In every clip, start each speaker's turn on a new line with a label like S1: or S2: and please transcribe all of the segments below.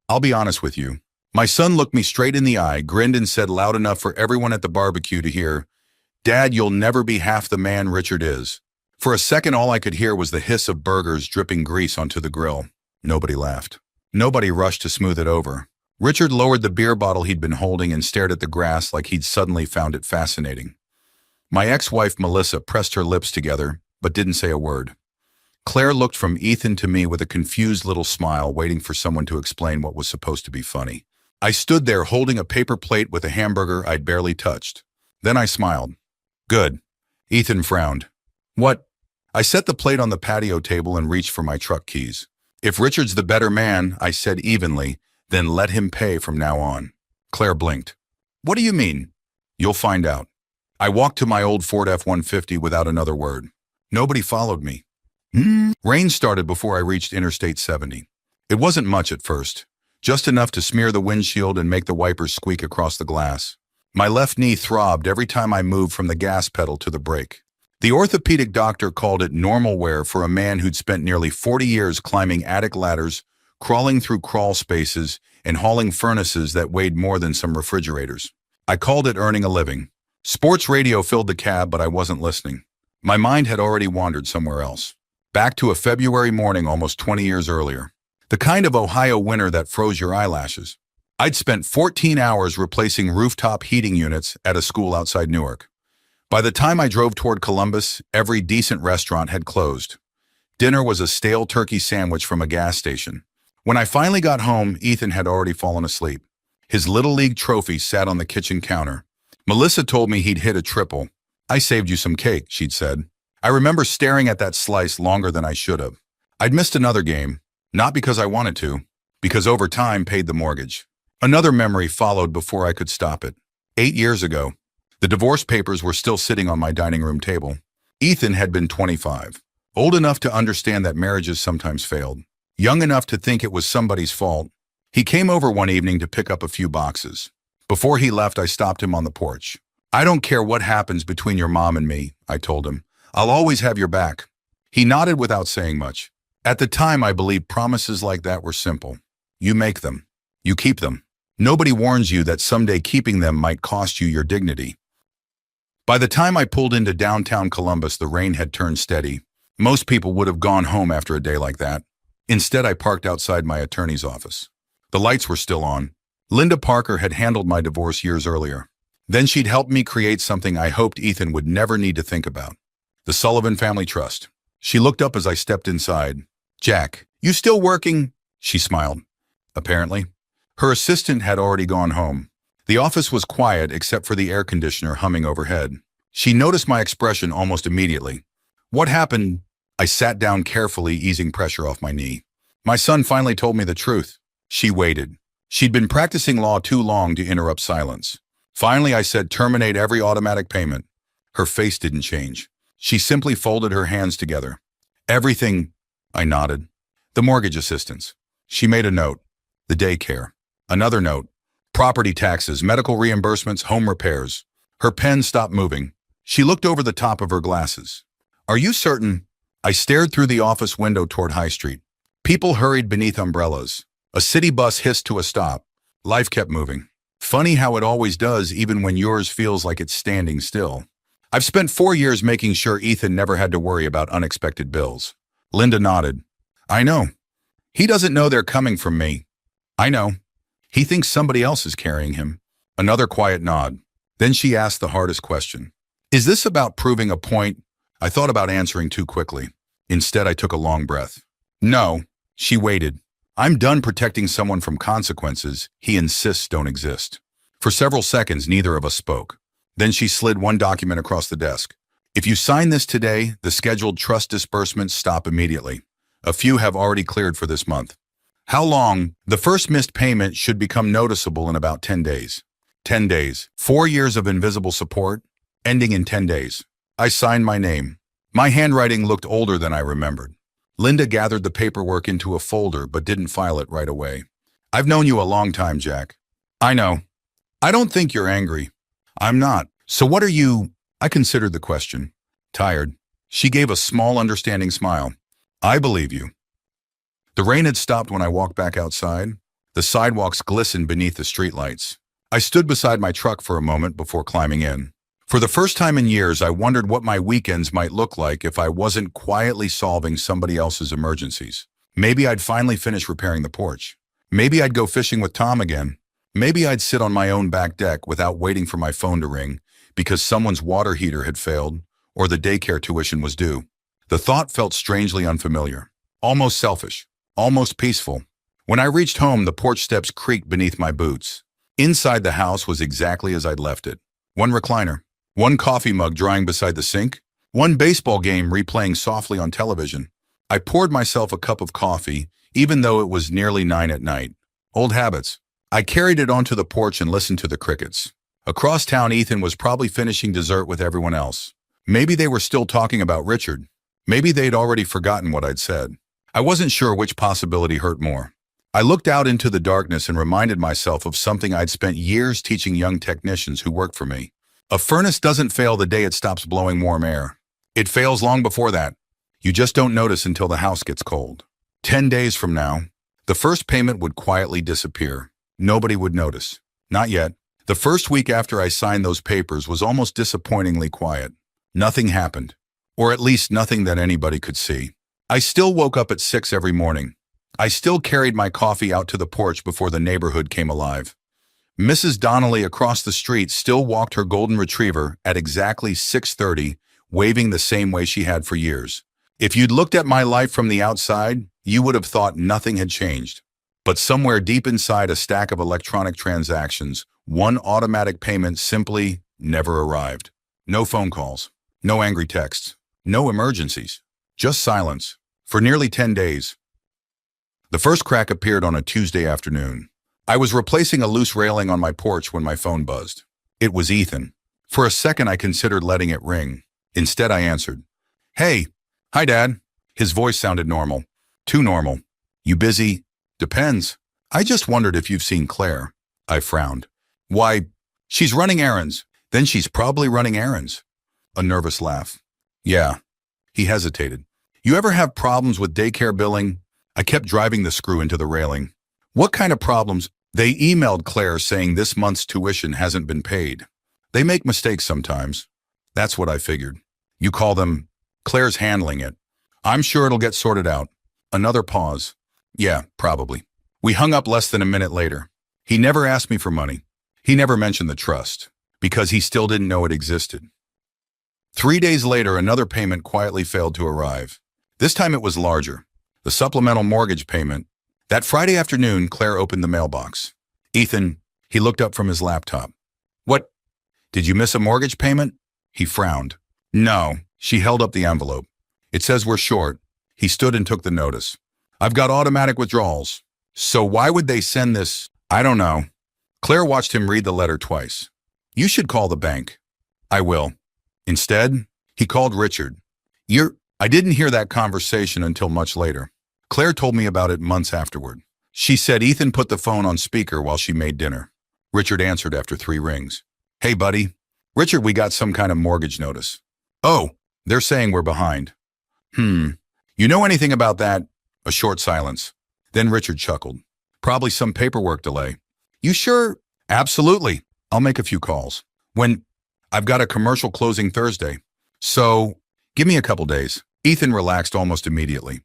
S1: I'll be honest with you. My son looked me straight in the eye, grinned and said loud enough for everyone at the barbecue to hear, "Dad, you'll never be half the man Richard is." For a second, all I could hear was the hiss of burgers dripping grease onto the grill. Nobody laughed. Nobody rushed to smooth it over. Richard lowered the beer bottle he'd been holding and stared at the grass like he'd suddenly found it fascinating. My ex-wife, Melissa, pressed her lips together, but didn't say a word. Claire looked from Ethan to me with a confused little smile, waiting for someone to explain what was supposed to be funny. I stood there holding a paper plate with a hamburger I'd barely touched. Then I smiled. "Good." Ethan frowned. "What?" I set the plate on the patio table and reached for my truck keys. "If Richard's the better man," I said evenly, "then let him pay from now on." Claire blinked. "What do you mean?" "You'll find out." I walked to my old Ford F-150 without another word. Nobody followed me. Rain started before I reached Interstate 70. It wasn't much at first, just enough to smear the windshield and make the wipers squeak across the glass. My left knee throbbed every time I moved from the gas pedal to the brake. The orthopedic doctor called it normal wear for a man who'd spent nearly 40 years climbing attic ladders, crawling through crawl spaces, and hauling furnaces that weighed more than some refrigerators. I called it earning a living. Sports radio filled the cab, but I wasn't listening. My mind had already wandered somewhere else. Back to a February morning almost 20 years earlier. The kind of Ohio winter that froze your eyelashes. I'd spent 14 hours replacing rooftop heating units at a school outside Newark. By the time I drove toward Columbus, every decent restaurant had closed. Dinner was a stale turkey sandwich from a gas station. When I finally got home, Ethan had already fallen asleep. His Little League trophy sat on the kitchen counter. Melissa told me he'd hit a triple. "I saved you some cake," she'd said. I remember staring at that slice longer than I should have. I'd missed another game, not because I wanted to, because overtime paid the mortgage. Another memory followed before I could stop it. 8 years ago, the divorce papers were still sitting on my dining room table. Ethan had been 25, old enough to understand that marriages sometimes failed, young enough to think it was somebody's fault. He came over one evening to pick up a few boxes. Before he left, I stopped him on the porch. "I don't care what happens between your mom and me," I told him. "I'll always have your back." He nodded without saying much. At the time, I believed promises like that were simple. You make them. You keep them. Nobody warns you that someday keeping them might cost you your dignity. By the time I pulled into downtown Columbus, the rain had turned steady. Most people would have gone home after a day like that. Instead, I parked outside my attorney's office. The lights were still on. Linda Parker had handled my divorce years earlier. Then she'd helped me create something I hoped Ethan would never need to think about. The Sullivan Family Trust. She looked up as I stepped inside. "Jack, you still working?" She smiled. Apparently. Her assistant had already gone home. The office was quiet except for the air conditioner humming overhead. She noticed my expression almost immediately. "What happened?" I sat down carefully, easing pressure off my knee. "My son finally told me the truth." She waited. She'd been practicing law too long to interrupt silence. Finally, I said, "Terminate every automatic payment." Her face didn't change. She simply folded her hands together. "Everything," I nodded. "The mortgage assistance." She made a note. "The daycare." Another note. "Property taxes, medical reimbursements, home repairs." Her pen stopped moving. She looked over the top of her glasses. "Are you certain?" I stared through the office window toward High Street. People hurried beneath umbrellas. A city bus hissed to a stop. Life kept moving. Funny how it always does, even when yours feels like it's standing still. I've spent 4 years making sure Ethan never had to worry about unexpected bills. Linda nodded. "I know. He doesn't know they're coming from me." "I know. He thinks somebody else is carrying him." Another quiet nod. Then she asked the hardest question. "Is this about proving a point?" I thought about answering too quickly. Instead, I took a long breath. "No." She waited. "I'm done protecting someone from consequences he insists don't exist." For several seconds, neither of us spoke. Then she slid one document across the desk. "If you sign this today, the scheduled trust disbursements stop immediately. A few have already cleared for this month." "How long?" "The first missed payment should become noticeable in about 10 days. 10 days. 4 years of invisible support, ending in 10 days. I signed my name. My handwriting looked older than I remembered. Linda gathered the paperwork into a folder but didn't file it right away. "I've known you a long time, Jack." "I know." "I don't think you're angry." "I'm not. So what are you—" I considered the question. "Tired." She gave a small, understanding smile. "I believe you." The rain had stopped when I walked back outside. The sidewalks glistened beneath the streetlights. I stood beside my truck for a moment before climbing in. For the first time in years, I wondered what my weekends might look like if I wasn't quietly solving somebody else's emergencies. Maybe I'd finally finish repairing the porch. Maybe I'd go fishing with Tom again. Maybe I'd sit on my own back deck without waiting for my phone to ring because someone's water heater had failed or the daycare tuition was due. The thought felt strangely unfamiliar, almost selfish, almost peaceful. When I reached home, the porch steps creaked beneath my boots. Inside the house was exactly as I'd left it. One recliner, one coffee mug drying beside the sink, one baseball game replaying softly on television. I poured myself a cup of coffee, even though it was nearly 9 at night. Old habits. I carried it onto the porch and listened to the crickets. Across town, Ethan was probably finishing dessert with everyone else. Maybe they were still talking about Richard. Maybe they'd already forgotten what I'd said. I wasn't sure which possibility hurt more. I looked out into the darkness and reminded myself of something I'd spent years teaching young technicians who worked for me. A furnace doesn't fail the day it stops blowing warm air. It fails long before that. You just don't notice until the house gets cold. 10 days from now, the first payment would quietly disappear. Nobody would notice. Not yet. The first week after I signed those papers was almost disappointingly quiet. Nothing happened, or at least nothing that anybody could see. I still woke up at 6 every morning. I still carried my coffee out to the porch before the neighborhood came alive. Mrs. Donnelly across the street still walked her golden retriever at exactly 6:30, waving the same way she had for years. If you'd looked at my life from the outside, you would have thought nothing had changed. But somewhere deep inside a stack of electronic transactions, one automatic payment simply never arrived. No phone calls, no angry texts, no emergencies, just silence. For nearly 10 days. The first crack appeared on a Tuesday afternoon. I was replacing a loose railing on my porch when my phone buzzed. It was Ethan. For a second, I considered letting it ring. Instead, I answered. Hey, hi, Dad. His voice sounded normal. Too normal. You busy? Depends. I just wondered if you've seen Claire. I frowned. Why, she's running errands. Then she's probably running errands. A nervous laugh. Yeah. He hesitated. You ever have problems with daycare billing? I kept driving the screw into the railing. What kind of problems? They emailed Claire saying this month's tuition hasn't been paid. They make mistakes sometimes. That's what I figured. You call them, Claire's handling it. I'm sure it'll get sorted out. Another pause. Yeah, probably. We hung up less than a minute later. He never asked me for money. He never mentioned the trust, because he still didn't know it existed. 3 days later, another payment quietly failed to arrive. This time it was larger. The supplemental mortgage payment. That Friday afternoon, Claire opened the mailbox. Ethan, he looked up from his laptop. What? Did you miss a mortgage payment? He frowned. No, she held up the envelope. It says we're short. He stood and took the notice. I've got automatic withdrawals. So why would they send this? I don't know. Claire watched him read the letter twice. You should call the bank. I will. Instead, he called Richard. I didn't hear that conversation until much later. Claire told me about it months afterward. She said Ethan put the phone on speaker while she made dinner. Richard answered after 3 rings. Hey, buddy. Richard, we got some kind of mortgage notice. Oh, they're saying we're behind. You know anything about that? A short silence. Then Richard chuckled. Probably some paperwork delay. You sure? Absolutely. I'll make a few calls. I've got a commercial closing Thursday. So, give me a couple days. Ethan relaxed almost immediately.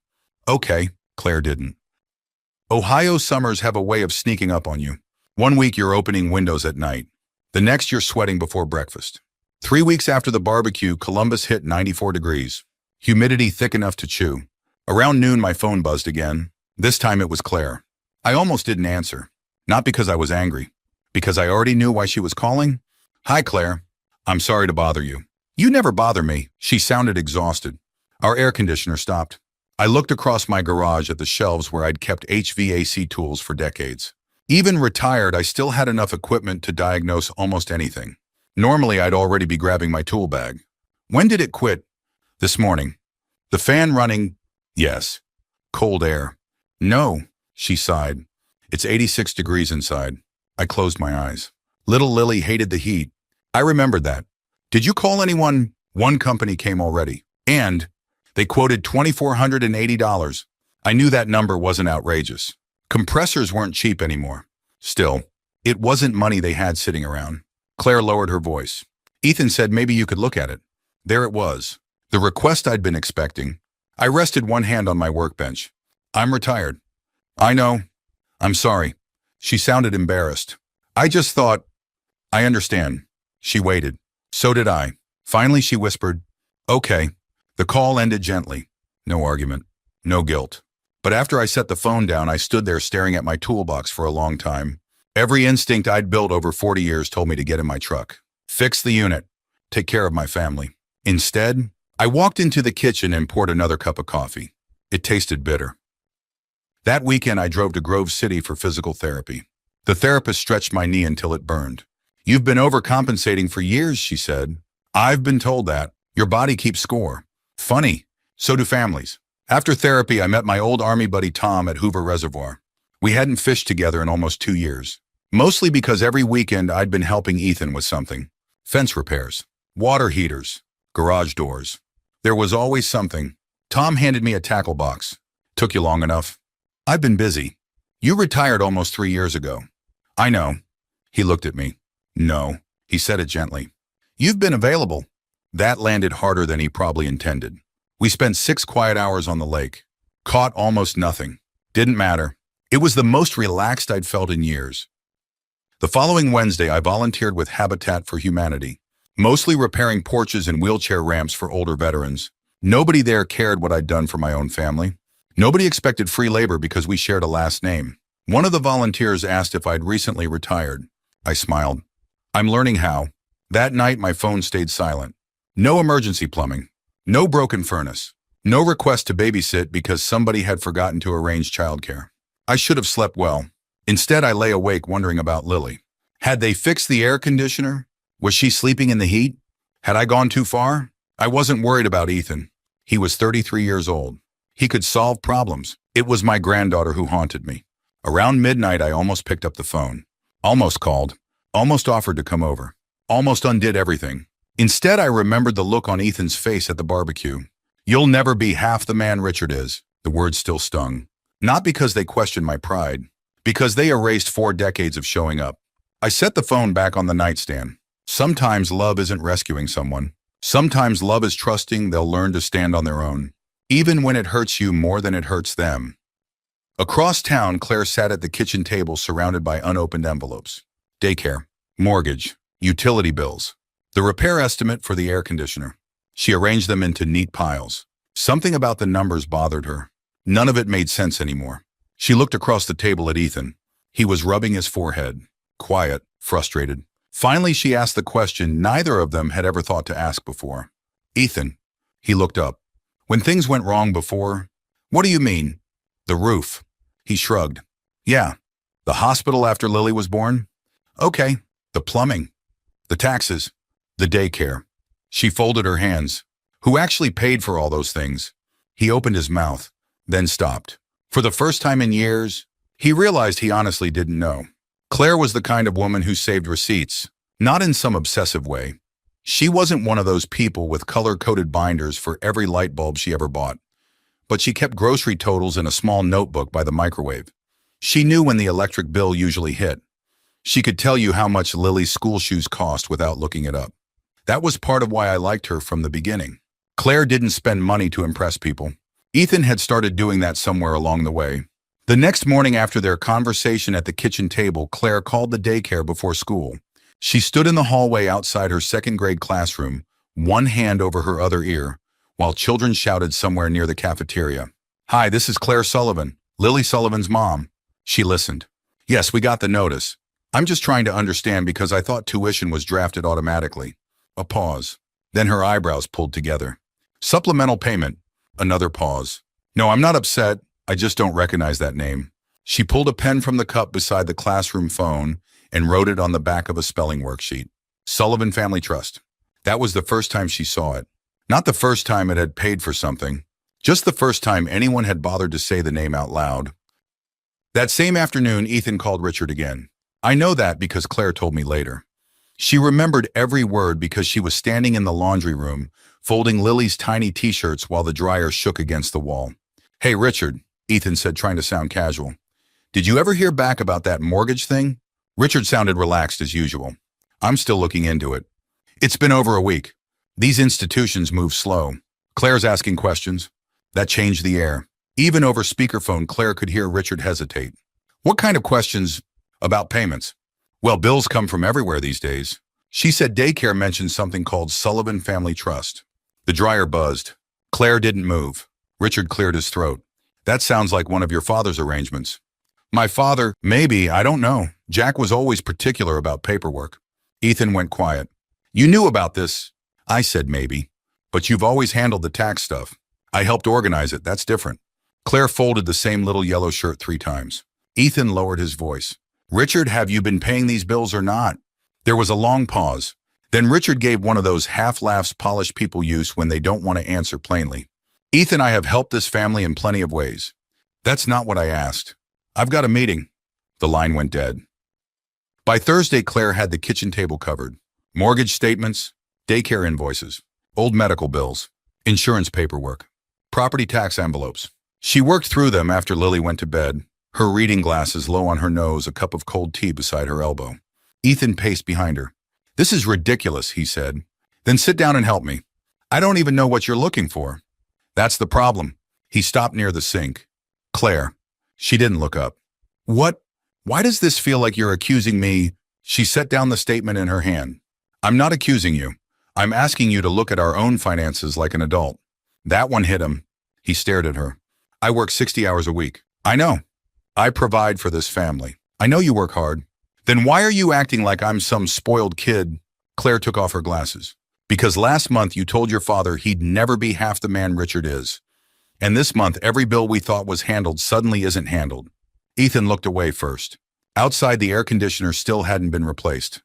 S1: Okay, Claire didn't. Ohio summers have a way of sneaking up on you. 1 week you're opening windows at night. The next you're sweating before breakfast. 3 weeks after the barbecue, Columbus hit 94 degrees. Humidity thick enough to chew. Around noon, my phone buzzed again. This time it was Claire. I almost didn't answer. Not because I was angry. Because I already knew why she was calling. Hi, Claire. I'm sorry to bother you. You never bother me. She sounded exhausted. Our air conditioner stopped. I looked across my garage at the shelves where I'd kept HVAC tools for decades. Even retired, I still had enough equipment to diagnose almost anything. Normally, I'd already be grabbing my tool bag. When did it quit? This morning. The fan running? Yes. Cold air. No, she sighed. It's 86 degrees inside. I closed my eyes. Little Lily hated the heat. I remembered that. Did you call anyone? One company came already. And they quoted $2,480. I knew that number wasn't outrageous. Compressors weren't cheap anymore. Still, it wasn't money they had sitting around. Claire lowered her voice. Ethan said maybe you could look at it. There it was. The request I'd been expecting. I rested one hand on my workbench. I'm retired. I know. I'm sorry. She sounded embarrassed. I just thought, I understand. She waited. So did I. Finally, she whispered, okay. The call ended gently. No argument. No guilt. But after I set the phone down, I stood there staring at my toolbox for a long time. Every instinct I'd built over 40 years told me to get in my truck. Fix the unit. Take care of my family. Instead, I walked into the kitchen and poured another cup of coffee. It tasted bitter. That weekend, I drove to Grove City for physical therapy. The therapist stretched my knee until it burned. You've been overcompensating for years, she said. I've been told that. Your body keeps score. Funny. So do families. After therapy, I met my old Army buddy Tom at Hoover Reservoir. We hadn't fished together in almost 2 years. Mostly because every weekend I'd been helping Ethan with something. Fence repairs, water heaters, garage doors. There was always something. Tom handed me a tackle box. Took you long enough. I've been busy. You retired almost 3 years ago. I know. He looked at me. No. He said it gently. You've been available. That landed harder than he probably intended. We spent 6 quiet hours on the lake. Caught almost nothing. Didn't matter. It was the most relaxed I'd felt in years. The following Wednesday, I volunteered with Habitat for Humanity, mostly repairing porches and wheelchair ramps for older veterans. Nobody there cared what I'd done for my own family. Nobody expected free labor because we shared a last name. One of the volunteers asked if I'd recently retired. I smiled. I'm learning how. That night, my phone stayed silent. No emergency plumbing. No broken furnace. No request to babysit because somebody had forgotten to arrange childcare. I should have slept well. Instead, I lay awake wondering about Lily. Had they fixed the air conditioner? Was she sleeping in the heat? Had I gone too far? I wasn't worried about Ethan. He was 33 years old. He could solve problems. It was my granddaughter who haunted me. Around midnight, I almost picked up the phone. Almost called. Almost offered to come over. Almost undid everything. Instead, I remembered the look on Ethan's face at the barbecue. You'll never be half the man Richard is. The words still stung. Not because they questioned my pride. Because they erased 4 decades of showing up. I set the phone back on the nightstand. Sometimes love isn't rescuing someone. Sometimes love is trusting they'll learn to stand on their own, even when it hurts you more than it hurts them. Across town, Claire sat at the kitchen table surrounded by unopened envelopes. Daycare, mortgage, utility bills, the repair estimate for the air conditioner. She arranged them into neat piles. Something about the numbers bothered her. None of it made sense anymore. She looked across the table at Ethan. He was rubbing his forehead, quiet, frustrated. Finally, she asked the question neither of them had ever thought to ask before. Ethan. He looked up. When things went wrong before? What do you mean? The roof. He shrugged. Yeah. The hospital after Lily was born? Okay. The plumbing. The taxes. The daycare. She folded her hands. Who actually paid for all those things? He opened his mouth, then stopped. For the first time in years, he realized he honestly didn't know. Claire was the kind of woman who saved receipts, not in some obsessive way. She wasn't one of those people with color-coded binders for every light bulb she ever bought. But she kept grocery totals in a small notebook by the microwave. She knew when the electric bill usually hit. She could tell you how much Lily's school shoes cost without looking it up. That was part of why I liked her from the beginning. Claire didn't spend money to impress people. Ethan had started doing that somewhere along the way. The next morning after their conversation at the kitchen table, Claire called the daycare before school. She stood in the hallway outside her second-grade classroom, one hand over her other ear, while children shouted somewhere near the cafeteria. Hi, this is Claire Sullivan, Lily Sullivan's mom. She listened. Yes, we got the notice. I'm just trying to understand because I thought tuition was drafted automatically. A pause. Then her eyebrows pulled together. Supplemental payment. Another pause. No, I'm not upset. I just don't recognize that name. She pulled a pen from the cup beside the classroom phone and wrote it on the back of a spelling worksheet. Sullivan Family Trust. That was the first time she saw it. Not the first time it had paid for something. Just the first time anyone had bothered to say the name out loud. That same afternoon, Ethan called Richard again. I know that because Claire told me later. She remembered every word because she was standing in the laundry room, folding Lily's tiny t-shirts while the dryer shook against the wall. Hey, Richard, Ethan said, trying to sound casual. Did you ever hear back about that mortgage thing? Richard sounded relaxed as usual. I'm still looking into it. It's been over a week. These institutions move slow. Claire's asking questions. That changed the air. Even over speakerphone, Claire could hear Richard hesitate. What kind of questions? About payments. Well, bills come from everywhere these days. She said daycare mentioned something called Sullivan Family Trust. The dryer buzzed. Claire didn't move. Richard cleared his throat. That sounds like one of your father's arrangements. My father, maybe, I don't know. Jack was always particular about paperwork. Ethan went quiet. You knew about this. I said maybe. But you've always handled the tax stuff. I helped organize it, that's different. Claire folded the same little yellow shirt 3 times. Ethan lowered his voice. Richard, have you been paying these bills or not? There was a long pause. Then Richard gave one of those half-laughs polished people use when they don't want to answer plainly. Ethan, I have helped this family in plenty of ways. That's not what I asked. I've got a meeting. The line went dead. By Thursday, Claire had the kitchen table covered. Mortgage statements, daycare invoices, old medical bills, insurance paperwork, property tax envelopes. She worked through them after Lily went to bed, her reading glasses low on her nose, a cup of cold tea beside her elbow. Ethan paced behind her. This is ridiculous, he said. Then sit down and help me. I don't even know what you're looking for. That's the problem. He stopped near the sink. Claire. She didn't look up. What? Why does this feel like you're accusing me? She set down the statement in her hand. I'm not accusing you. I'm asking you to look at our own finances like an adult. That one hit him. He stared at her. I work 60 hours a week. I know. I provide for this family. I know you work hard. Then why are you acting like I'm some spoiled kid? Claire took off her glasses. Because last month you told your father he'd never be half the man Richard is. And this month every bill we thought was handled suddenly isn't handled. Ethan looked away first. Outside, the air conditioner still hadn't been replaced.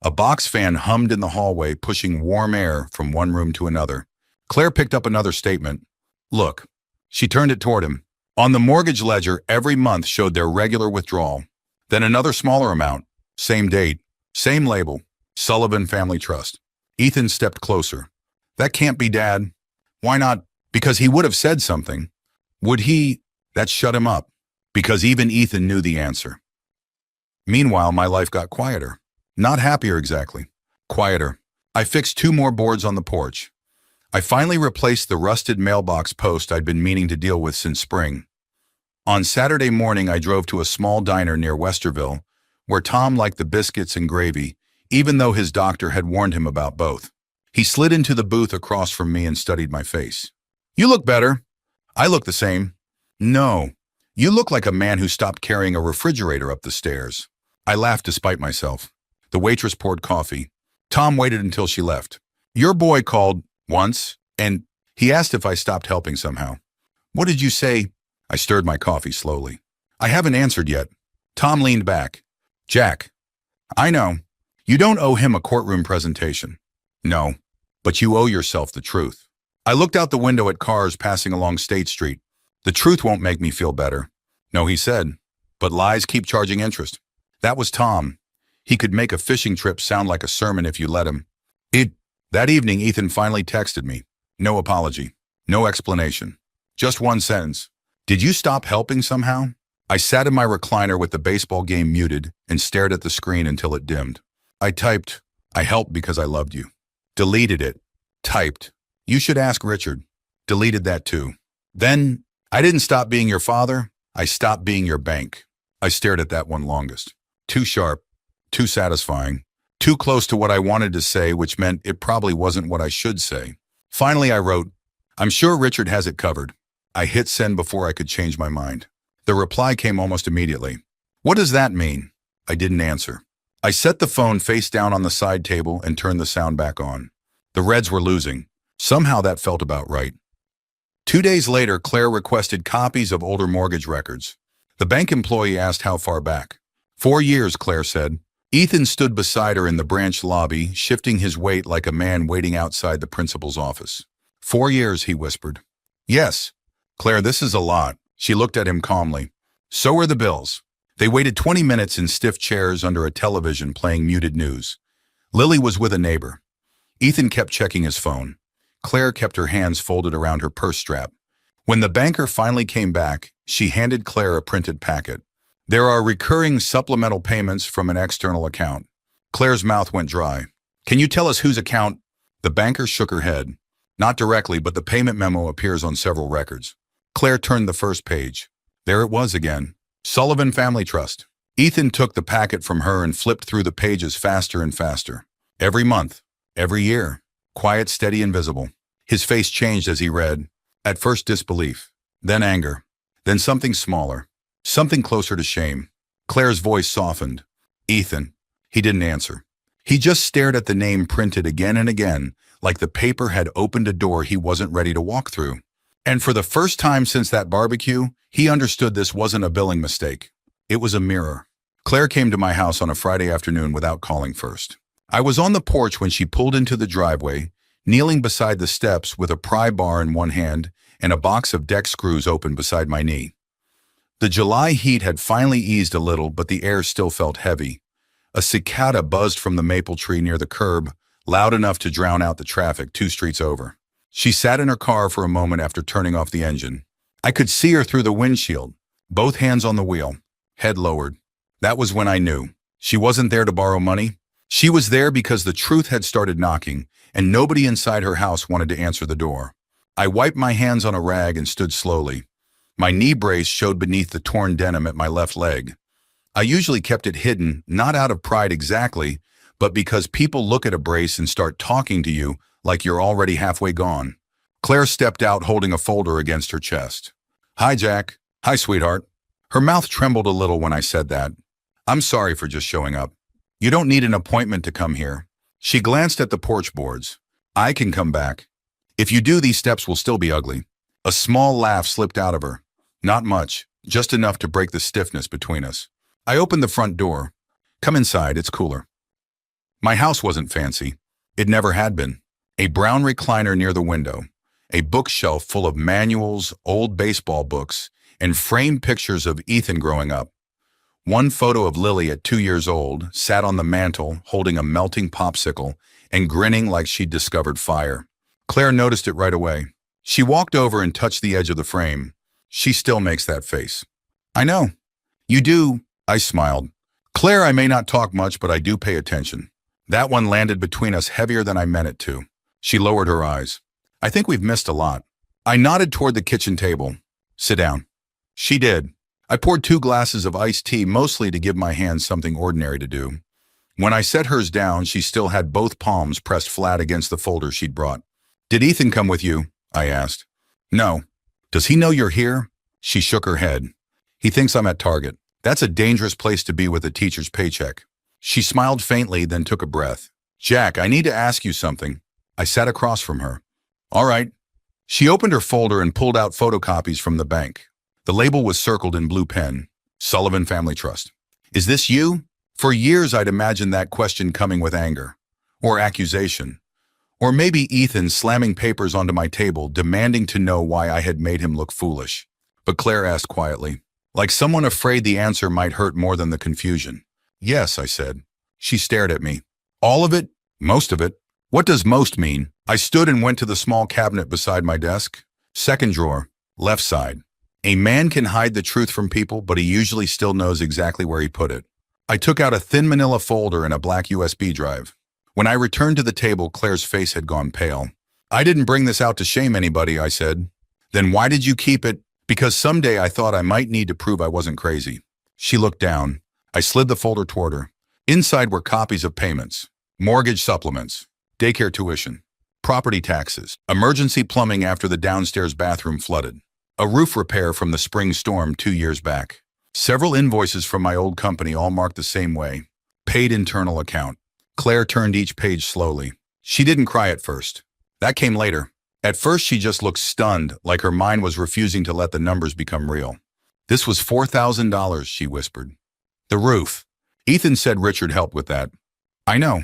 S1: A box fan hummed in the hallway, pushing warm air from one room to another. Claire picked up another statement. Look. She turned it toward him. On the mortgage ledger, every month showed their regular withdrawal. Then another smaller amount. Same date. Same label. Sullivan Family Trust. Ethan stepped closer. That can't be Dad. Why not? Because he would have said something. Would he? That shut him up. Because even Ethan knew the answer. Meanwhile, my life got quieter. Not happier exactly. Quieter. I fixed 2 more boards on the porch. I finally replaced the rusted mailbox post I'd been meaning to deal with since spring. On Saturday morning, I drove to a small diner near Westerville, where Tom liked the biscuits and gravy, even though his doctor had warned him about both. He slid into the booth across from me and studied my face. You look better. I look the same. No. You look like a man who stopped carrying a refrigerator up the stairs. I laughed despite myself. The waitress poured coffee. Tom waited until she left. Your boy called once, and he asked if I stopped helping somehow. What did you say? I stirred my coffee slowly. I haven't answered yet. Tom leaned back. Jack. I know. You don't owe him a courtroom presentation. No, but you owe yourself the truth. I looked out the window at cars passing along State Street. The truth won't make me feel better. No, he said, but lies keep charging interest. That was Tom. He could make a fishing trip sound like a sermon if you let him. That evening, Ethan finally texted me. No apology. No explanation. Just one sentence. Did you stop helping somehow? I sat in my recliner with the baseball game muted and stared at the screen until it dimmed. I typed, I helped because I loved you. Deleted it. Typed, you should ask Richard. Deleted that too. Then, I didn't stop being your father. I stopped being your bank. I stared at that one longest. Too sharp. Too satisfying. Too close to what I wanted to say, which meant it probably wasn't what I should say. Finally, I wrote, I'm sure Richard has it covered. I hit send before I could change my mind. The reply came almost immediately. What does that mean? I didn't answer. I set the phone face down on the side table and turned the sound back on. The Reds were losing. Somehow that felt about right. 2 days later, Claire requested copies of older mortgage records. The bank employee asked how far back. 4 years, Claire said. Ethan stood beside her in the branch lobby, shifting his weight like a man waiting outside the principal's office. 4 years, he whispered. Yes. Claire, this is a lot. She looked at him calmly. So are the bills. They waited 20 minutes in stiff chairs under a television playing muted news. Lily was with a neighbor. Ethan kept checking his phone. Claire kept her hands folded around her purse strap. When the banker finally came back, she handed Claire a printed packet. There are recurring supplemental payments from an external account. Claire's mouth went dry. Can you tell us whose account? The banker shook her head. Not directly, but the payment memo appears on several records. Claire turned the first page. There it was again. Sullivan Family Trust. Ethan took the packet from her and flipped through the pages faster and faster. Every month. Every year. Quiet, steady, and visible. His face changed as he read. At first disbelief. Then anger. Then something smaller. Something closer to shame. Claire's voice softened. Ethan. He didn't answer. He just stared at the name printed again and again, like the paper had opened a door he wasn't ready to walk through. And for the first time since that barbecue, he understood this wasn't a billing mistake. It was a mirror. Claire came to my house on a Friday afternoon without calling first. I was on the porch when she pulled into the driveway, kneeling beside the steps with a pry bar in one hand and a box of deck screws open beside my knee. The July heat had finally eased a little, but the air still felt heavy. A cicada buzzed from the maple tree near the curb, loud enough to drown out the traffic 2 streets over. She sat in her car for a moment after turning off the engine. I could see her through the windshield, both hands on the wheel, head lowered. That was when I knew. She wasn't there to borrow money. She was there because the truth had started knocking, and nobody inside her house wanted to answer the door. I wiped my hands on a rag and stood slowly. My knee brace showed beneath the torn denim at my left leg. I usually kept it hidden, not out of pride exactly, but because people look at a brace and start talking to you like you're already halfway gone. Claire stepped out holding a folder against her chest. Hi, Jack. Hi, sweetheart. Her mouth trembled a little when I said that. I'm sorry for just showing up. You don't need an appointment to come here. She glanced at the porch boards. I can come back. If you do, these steps will still be ugly. A small laugh slipped out of her. Not much, just enough to break the stiffness between us. I opened the front door. Come inside, it's cooler. My house wasn't fancy. It never had been. A brown recliner near the window, a bookshelf full of manuals, old baseball books, and framed pictures of Ethan growing up. One photo of Lily at 2 years old sat on the mantel holding a melting popsicle and grinning like she'd discovered fire. Claire noticed it right away. She walked over and touched the edge of the frame. She still makes that face. I know. You do. I smiled. Claire, I may not talk much, but I do pay attention. That one landed between us heavier than I meant it to. She lowered her eyes. I think we've missed a lot. I nodded toward the kitchen table. Sit down. She did. I poured 2 glasses of iced tea, mostly to give my hands something ordinary to do. When I set hers down, she still had both palms pressed flat against the folder she'd brought. Did Ethan come with you? I asked. No. Does he know you're here? She shook her head. He thinks I'm at Target. That's a dangerous place to be with a teacher's paycheck. She smiled faintly, then took a breath. Jack, I need to ask you something. I sat across from her. All right. She opened her folder and pulled out photocopies from the bank. The label was circled in blue pen. Sullivan Family Trust. Is this you? For years I'd imagined that question coming with anger. Or accusation. Or maybe Ethan slamming papers onto my table, demanding to know why I had made him look foolish. But Claire asked quietly, like someone afraid the answer might hurt more than the confusion. Yes, I said. She stared at me. All of it? Most of it? What does most mean? I stood and went to the small cabinet beside my desk. Second drawer, left side. A man can hide the truth from people, but he usually still knows exactly where he put it. I took out a thin manila folder and a black USB drive. When I returned to the table, Claire's face had gone pale. I didn't bring this out to shame anybody, I said. Then why did you keep it? Because someday I thought I might need to prove I wasn't crazy. She looked down. I slid the folder toward her. Inside were copies of payments, mortgage supplements, daycare tuition, property taxes, emergency plumbing after the downstairs bathroom flooded, a roof repair from the spring storm 2 years back. Several invoices from my old company all marked the same way. Paid internal account. Claire turned each page slowly. She didn't cry at first. That came later. At first she just looked stunned, like her mind was refusing to let the numbers become real. This was $4,000, she whispered. The roof. Ethan said Richard helped with that. I know.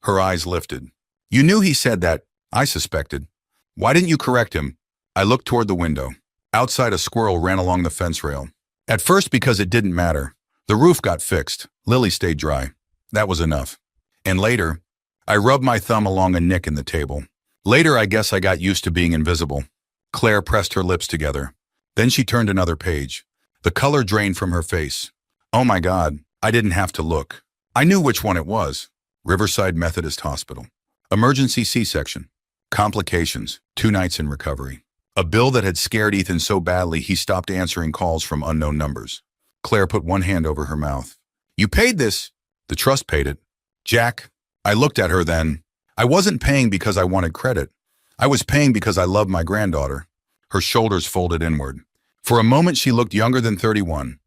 S1: Her eyes lifted. You knew he said that, I suspected. Why didn't you correct him? I looked toward the window. Outside, a squirrel ran along the fence rail. At first, because it didn't matter. The roof got fixed. Lily stayed dry. That was enough. And later, I rubbed my thumb along a nick in the table. Later, I guess I got used to being invisible. Claire pressed her lips together. Then she turned another page. The color drained from her face. Oh my God, I didn't have to look. I knew which one it was. Riverside Methodist Hospital. Emergency C-section. Complications, 2 nights in recovery. A bill that had scared Ethan so badly he stopped answering calls from unknown numbers. Claire put one hand over her mouth. You paid this. The trust paid it. Jack, I looked at her then. I wasn't paying because I wanted credit. I was paying because I loved my granddaughter. Her shoulders folded inward. For a moment she looked younger than 31,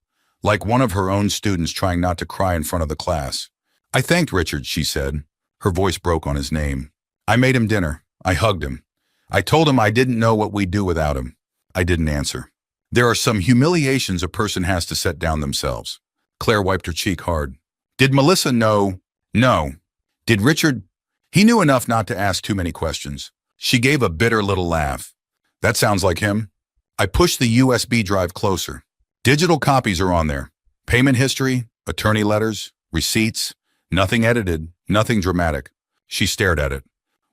S1: like one of her own students trying not to cry in front of the class. I thanked Richard, she said. Her voice broke on his name. I made him dinner. I hugged him. I told him I didn't know what we'd do without him. I didn't answer. There are some humiliations a person has to set down themselves. Claire wiped her cheek hard. Did Melissa know? No. Did Richard? He knew enough not to ask too many questions. She gave a bitter little laugh. That sounds like him. I pushed the USB drive closer. Digital copies are on there. Payment history, attorney letters, receipts, nothing edited, nothing dramatic. She stared at it.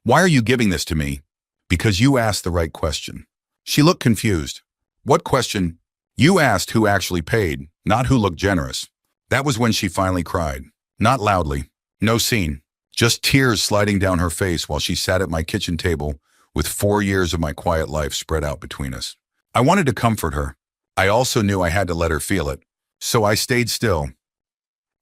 S1: Why are you giving this to me? Because you asked the right question. She looked confused. What question? You asked who actually paid, not who looked generous. That was when she finally cried. Not loudly. No scene. Just tears sliding down her face while she sat at my kitchen table with 4 years of my quiet life spread out between us. I wanted to comfort her. I also knew I had to let her feel it. So I stayed still.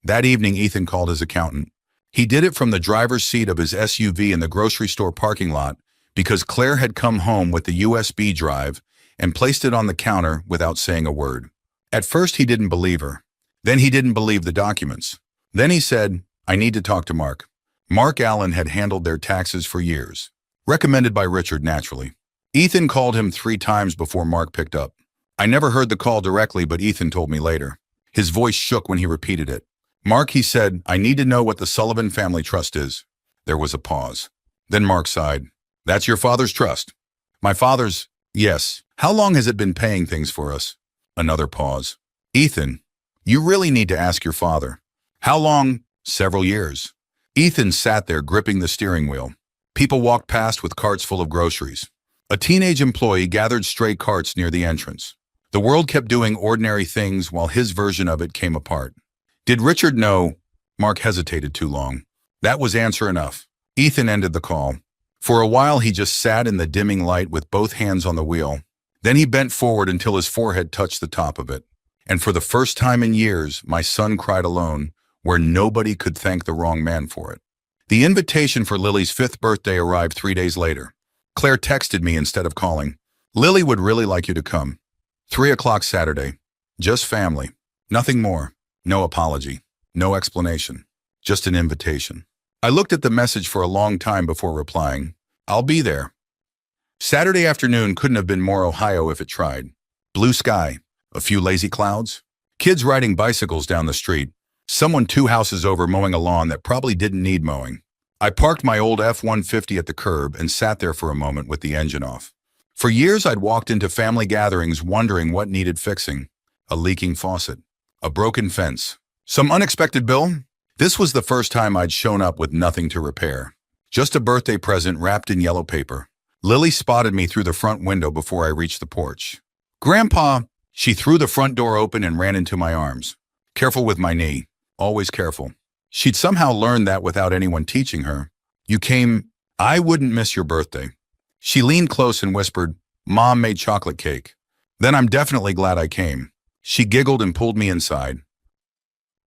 S1: That evening, Ethan called his accountant. He did it from the driver's seat of his SUV in the grocery store parking lot because Claire had come home with the USB drive and placed it on the counter without saying a word. At first, he didn't believe her. Then he didn't believe the documents. Then he said, I need to talk to Mark. Mark Allen had handled their taxes for years. Recommended by Richard, naturally. Ethan called him 3 times before Mark picked up. I never heard the call directly, but Ethan told me later. His voice shook when he repeated it. Mark, he said, I need to know what the Sullivan Family Trust is. There was a pause. Then Mark sighed. That's your father's trust. My father's, yes. How long has it been paying things for us? Another pause. Ethan, you really need to ask your father. How long? Several years. Ethan sat there gripping the steering wheel. People walked past with carts full of groceries. A teenage employee gathered stray carts near the entrance. The world kept doing ordinary things while his version of it came apart. Did Richard know? Mark hesitated too long. That was answer enough. Ethan ended the call. For a while he just sat in the dimming light with both hands on the wheel. Then he bent forward until his forehead touched the top of it. And for the first time in years, my son cried alone, where nobody could thank the wrong man for it. The invitation for Lily's 5th birthday arrived 3 days later. Claire texted me instead of calling. Lily would really like you to come. 3 o'clock Saturday. Just family. Nothing more. No apology. No explanation. Just an invitation. I looked at the message for a long time before replying. I'll be there. Saturday afternoon couldn't have been more Ohio if it tried. Blue sky. A few lazy clouds. Kids riding bicycles down the street. Someone 2 houses over mowing a lawn that probably didn't need mowing. I parked my old F-150 at the curb and sat there for a moment with the engine off. For years I'd walked into family gatherings wondering what needed fixing. A leaking faucet. A broken fence. Some unexpected bill? This was the first time I'd shown up with nothing to repair. Just a birthday present wrapped in yellow paper. Lily spotted me through the front window before I reached the porch. Grandpa! She threw the front door open and ran into my arms. Careful with my knee. Always careful. She'd somehow learned that without anyone teaching her. You came, I wouldn't miss your birthday. She leaned close and whispered, Mom made chocolate cake. Then I'm definitely glad I came. She giggled and pulled me inside.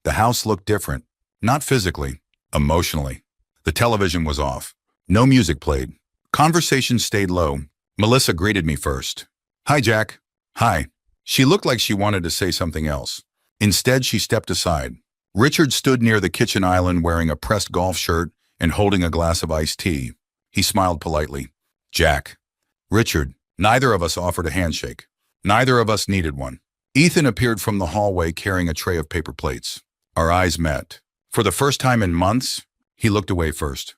S1: The house looked different. Not physically, emotionally. The television was off. No music played. Conversation stayed low. Melissa greeted me first. Hi, Jack. Hi. She looked like she wanted to say something else. Instead, she stepped aside. Richard stood near the kitchen island wearing a pressed golf shirt and holding a glass of iced tea. He smiled politely. Jack. Richard. Neither of us offered a handshake. Neither of us needed one. Ethan appeared from the hallway carrying a tray of paper plates. Our eyes met. For the first time in months, he looked away first.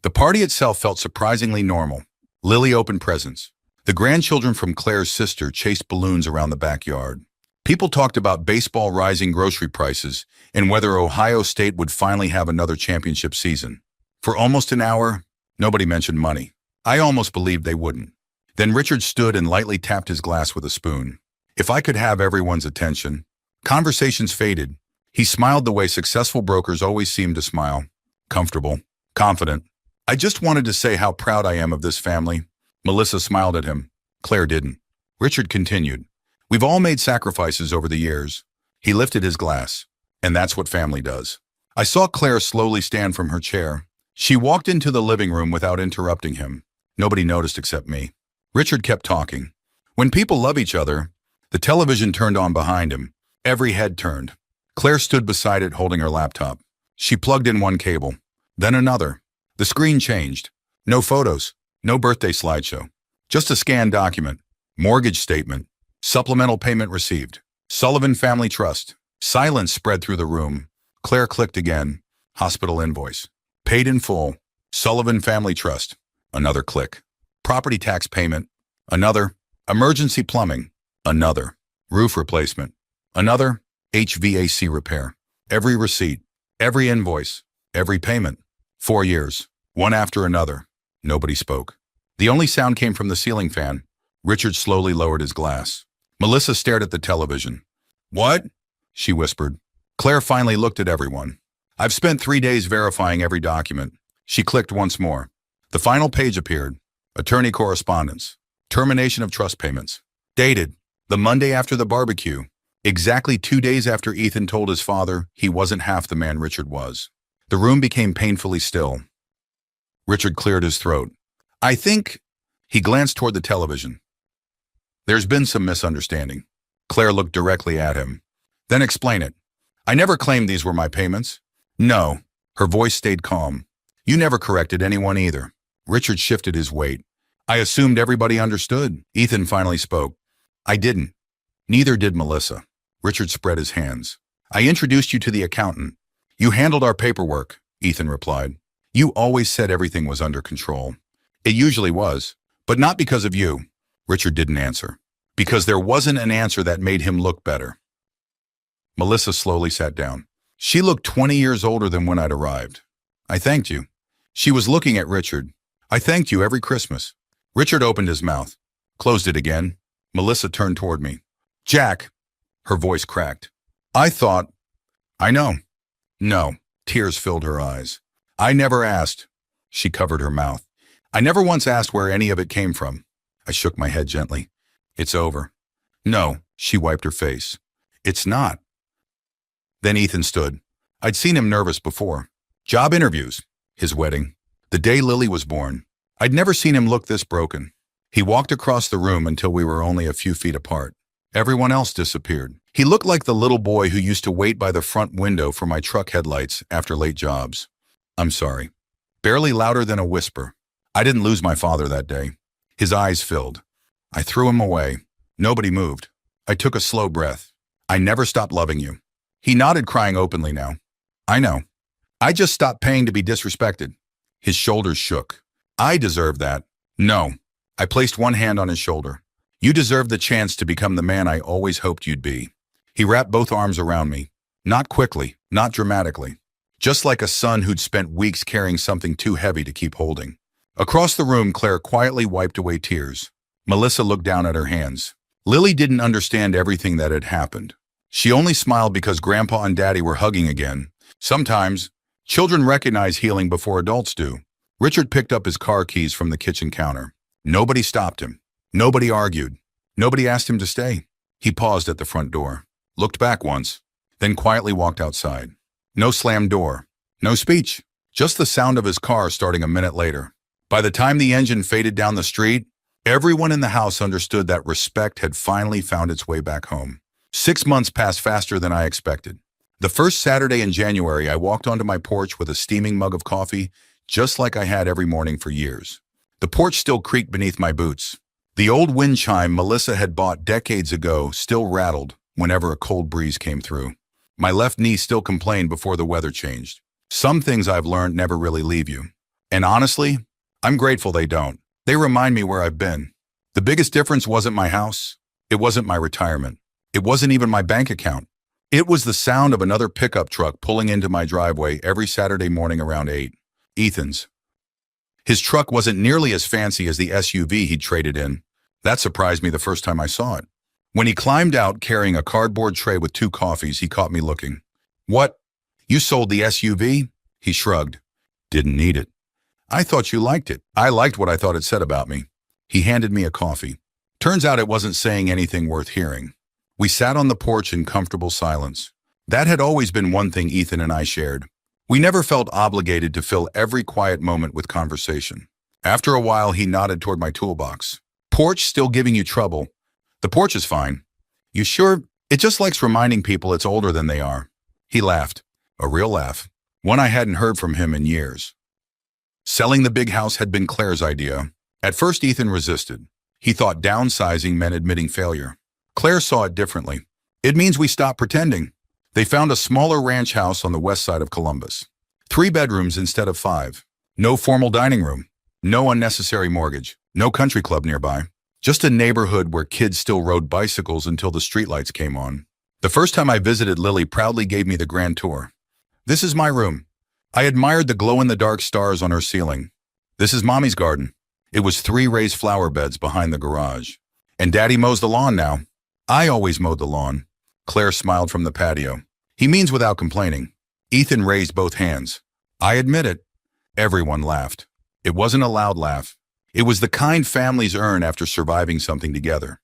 S1: The party itself felt surprisingly normal. Lily opened presents. The grandchildren from Claire's sister chased balloons around the backyard. People talked about baseball rising grocery prices and whether Ohio State would finally have another championship season. For almost an hour, nobody mentioned money. I almost believed they wouldn't. Then Richard stood and lightly tapped his glass with a spoon. If I could have everyone's attention, Conversations faded. He smiled the way successful brokers always seem to smile. Comfortable. Confident. I just wanted to say how proud I am of this family. Melissa smiled at him. Claire didn't. Richard continued. We've all made sacrifices over the years. He lifted his glass. And that's what family does. I saw Claire slowly stand from her chair. She walked into the living room without interrupting him. Nobody noticed except me. Richard kept talking. When people love each other, the television turned on behind him. Every head turned. Claire stood beside it holding her laptop. She plugged in one cable, then another. The screen changed. No photos, no birthday slideshow. Just a scanned document. Mortgage statement. Supplemental payment received. Sullivan Family Trust. Silence spread through the room. Claire clicked again. Hospital invoice. Paid in full. Sullivan Family Trust. Another click. Property tax payment. Another. Emergency plumbing. Another. Roof replacement. Another. HVAC repair. Every receipt. Every invoice. Every payment. 4 years. One after another. Nobody spoke. The only sound came from the ceiling fan. Richard slowly lowered his glass. Melissa stared at the television. What? She whispered. Claire finally looked at everyone. I've spent 3 days verifying every document. She clicked once more. The final page appeared. Attorney correspondence. Termination of trust payments. Dated. The Monday after the barbecue. Exactly 2 days after Ethan told his father he wasn't half the man Richard was. The room became painfully still. Richard cleared his throat. I think... He glanced toward the television. There's been some misunderstanding. Claire looked directly at him. Then explain it. I never claimed these were my payments. No. Her voice stayed calm. You never corrected anyone either. Richard shifted his weight. I assumed everybody understood. Ethan finally spoke. I didn't. Neither did Melissa. Richard spread his hands. I introduced you to the accountant. You handled our paperwork, Ethan replied. You always said everything was under control. It usually was, but not because of you. Richard didn't answer. Because there wasn't an answer that made him look better. Melissa slowly sat down. She looked 20 years older than when I'd arrived. I thanked you. She was looking at Richard. I thanked you every Christmas. Richard opened his mouth, closed it again. Melissa turned toward me. Jack, her voice cracked. I thought, I know. No, tears filled her eyes. I never asked. She covered her mouth. I never once asked where any of it came from. I shook my head gently. It's over. No, she wiped her face. It's not. Then Ethan stood. I'd seen him nervous before. Job interviews. His wedding. The day Lily was born. I'd never seen him look this broken. He walked across the room until we were only a few feet apart. Everyone else disappeared. He looked like the little boy who used to wait by the front window for my truck headlights after late jobs. I'm sorry. Barely louder than a whisper. I didn't lose my father that day. His eyes filled. I threw him away. Nobody moved. I took a slow breath. I never stopped loving you. He nodded, crying openly now. I know. I just stopped paying to be disrespected. His shoulders shook. I deserve that. No. I placed one hand on his shoulder. You deserve the chance to become the man I always hoped you'd be. He wrapped both arms around me. Not quickly, not dramatically. Just like a son who'd spent weeks carrying something too heavy to keep holding. Across the room, Claire quietly wiped away tears. Melissa looked down at her hands. Lily didn't understand everything that had happened. She only smiled because Grandpa and Daddy were hugging again. Sometimes, children recognize healing before adults do. Richard picked up his car keys from the kitchen counter. Nobody stopped him. Nobody argued. Nobody asked him to stay. He paused at the front door, looked back once, then quietly walked outside. No slammed door. No speech. Just the sound of his car starting a minute later. By the time the engine faded down the street, everyone in the house understood that respect had finally found its way back home. 6 months passed faster than I expected. The first Saturday in January, I walked onto my porch with a steaming mug of coffee, just like I had every morning for years. The porch still creaked beneath my boots. The old wind chime Melissa had bought decades ago still rattled whenever a cold breeze came through. My left knee still complained before the weather changed. Some things I've learned never really leave you. And honestly, I'm grateful they don't. They remind me where I've been. The biggest difference wasn't my house. It wasn't my retirement. It wasn't even my bank account. It was the sound of another pickup truck pulling into my driveway every Saturday morning around 8. Ethan's. His truck wasn't nearly as fancy as the SUV he'd traded in. That surprised me the first time I saw it. When he climbed out carrying a cardboard tray with 2 coffees, he caught me looking. What? You sold the SUV? He shrugged. Didn't need it. I thought you liked it. I liked what I thought it said about me. He handed me a coffee. Turns out it wasn't saying anything worth hearing. We sat on the porch in comfortable silence. That had always been one thing Ethan and I shared. We never felt obligated to fill every quiet moment with conversation. After a while, he nodded toward my toolbox. Porch still giving you trouble? The porch is fine. You sure? It just likes reminding people it's older than they are. He laughed. A real laugh. One I hadn't heard from him in years. Selling the big house had been Claire's idea. At first, Ethan resisted. He thought downsizing meant admitting failure. Claire saw it differently. It means we stop pretending. They found a smaller ranch house on the west side of Columbus. 3 bedrooms instead of 5. No formal dining room. No unnecessary mortgage. No country club nearby. Just a neighborhood where kids still rode bicycles until the streetlights came on. The first time I visited, Lily proudly gave me the grand tour. This is my room. I admired the glow-in-the-dark stars on her ceiling. This is Mommy's garden. It was 3 raised flower beds behind the garage. And Daddy mows the lawn now. I always mowed the lawn. Claire smiled from the patio. He means without complaining. Ethan raised both hands. I admit it. Everyone laughed. It wasn't a loud laugh. It was the kind families earn after surviving something together.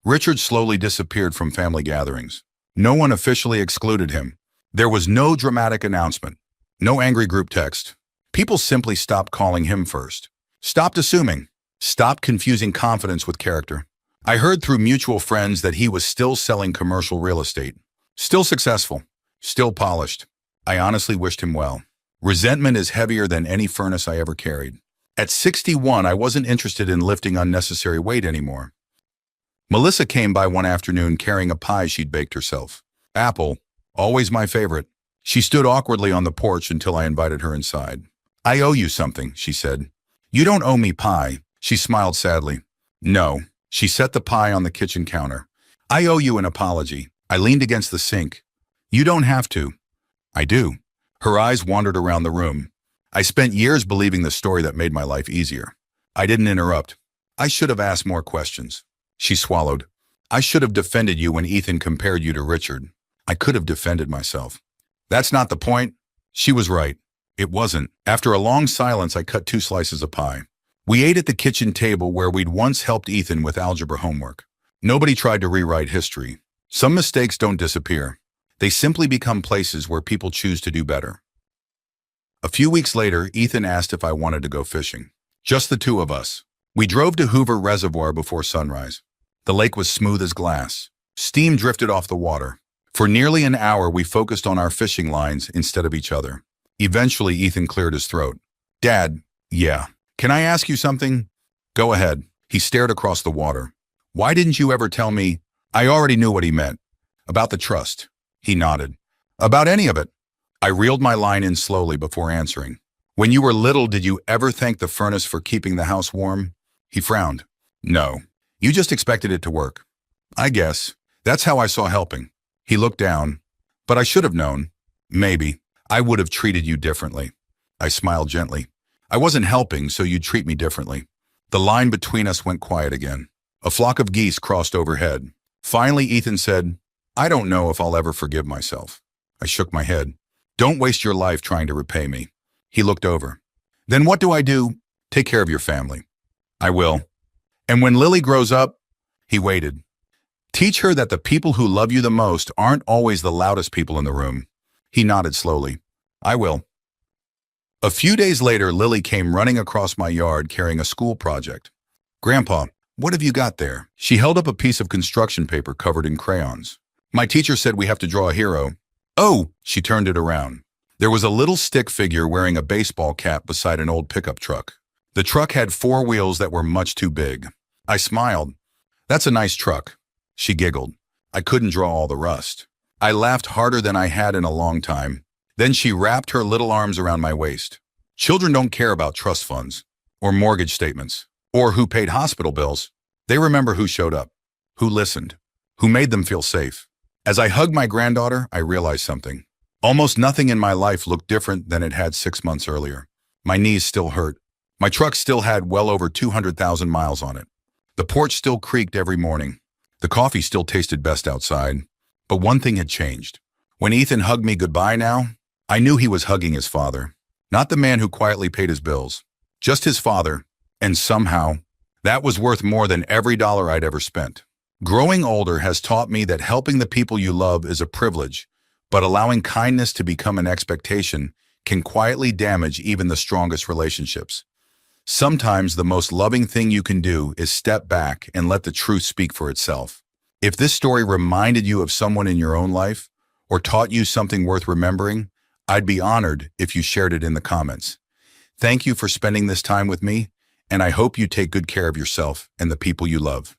S1: Richard slowly disappeared from family gatherings. No one officially excluded him. There was no dramatic announcement. No angry group text. People simply stopped calling him first. Stopped assuming. Stopped confusing confidence with character. I heard through mutual friends that he was still selling commercial real estate. Still successful. Still polished. I honestly wished him well. Resentment is heavier than any furnace I ever carried. At 61, I wasn't interested in lifting unnecessary weight anymore. Melissa came by one afternoon carrying a pie she'd baked herself. Apple, always my favorite. She stood awkwardly on the porch until I invited her inside. I owe you something, she said. You don't owe me pie. She smiled sadly. No. She set the pie on the kitchen counter. I owe you an apology. I leaned against the sink. You don't have to. I do. Her eyes wandered around the room. I spent years believing the story that made my life easier. I didn't interrupt. I should have asked more questions. She swallowed. I should have defended you when Ethan compared you to Richard. I could have defended myself. That's not the point. She was right. It wasn't. After a long silence, I cut 2 slices of pie. We ate at the kitchen table where we'd once helped Ethan with algebra homework. Nobody tried to rewrite history. Some mistakes don't disappear. They simply become places where people choose to do better. A few weeks later, Ethan asked if I wanted to go fishing. Just the 2 of us. We drove to Hoover Reservoir before sunrise. The lake was smooth as glass. Steam drifted off the water. For nearly an hour, we focused on our fishing lines instead of each other. Eventually, Ethan cleared his throat. Dad, yeah. Can I ask you something? Go ahead. He stared across the water. Why didn't you ever tell me? I already knew what he meant. About the trust. He nodded. About any of it. I reeled my line in slowly before answering. When you were little, did you ever thank the furnace for keeping the house warm? He frowned. No. You just expected it to work. I guess. That's how I saw helping. He looked down. But I should have known. Maybe. I would have treated you differently. I smiled gently. I wasn't helping, so you'd treat me differently. The line between us went quiet again. A flock of geese crossed overhead. Finally, Ethan said, I don't know if I'll ever forgive myself. I shook my head. Don't waste your life trying to repay me. He looked over. Then what do I do? Take care of your family. I will. And when Lily grows up, he waited. Teach her that the people who love you the most aren't always the loudest people in the room. He nodded slowly. I will. A few days later, Lily came running across my yard carrying a school project. Grandpa, what have you got there? She held up a piece of construction paper covered in crayons. My teacher said we have to draw a hero. Oh, she turned it around. There was a little stick figure wearing a baseball cap beside an old pickup truck. The truck had 4 wheels that were much too big. I smiled. That's a nice truck. She giggled. I couldn't draw all the rust. I laughed harder than I had in a long time. Then she wrapped her little arms around my waist. Children don't care about trust funds, or mortgage statements, or who paid hospital bills. They remember who showed up, who listened, who made them feel safe. As I hugged my granddaughter, I realized something. Almost nothing in my life looked different than it had 6 months earlier. My knees still hurt. My truck still had well over 200,000 miles on it. The porch still creaked every morning. The coffee still tasted best outside, but one thing had changed. When Ethan hugged me goodbye now, I knew he was hugging his father. Not the man who quietly paid his bills, just his father, and somehow, that was worth more than every dollar I'd ever spent. Growing older has taught me that helping the people you love is a privilege, but allowing kindness to become an expectation can quietly damage even the strongest relationships. Sometimes the most loving thing you can do is step back and let the truth speak for itself. If this story reminded you of someone in your own life or taught you something worth remembering, I'd be honored if you shared it in the comments. Thank you for spending this time with me, and I hope you take good care of yourself and the people you love.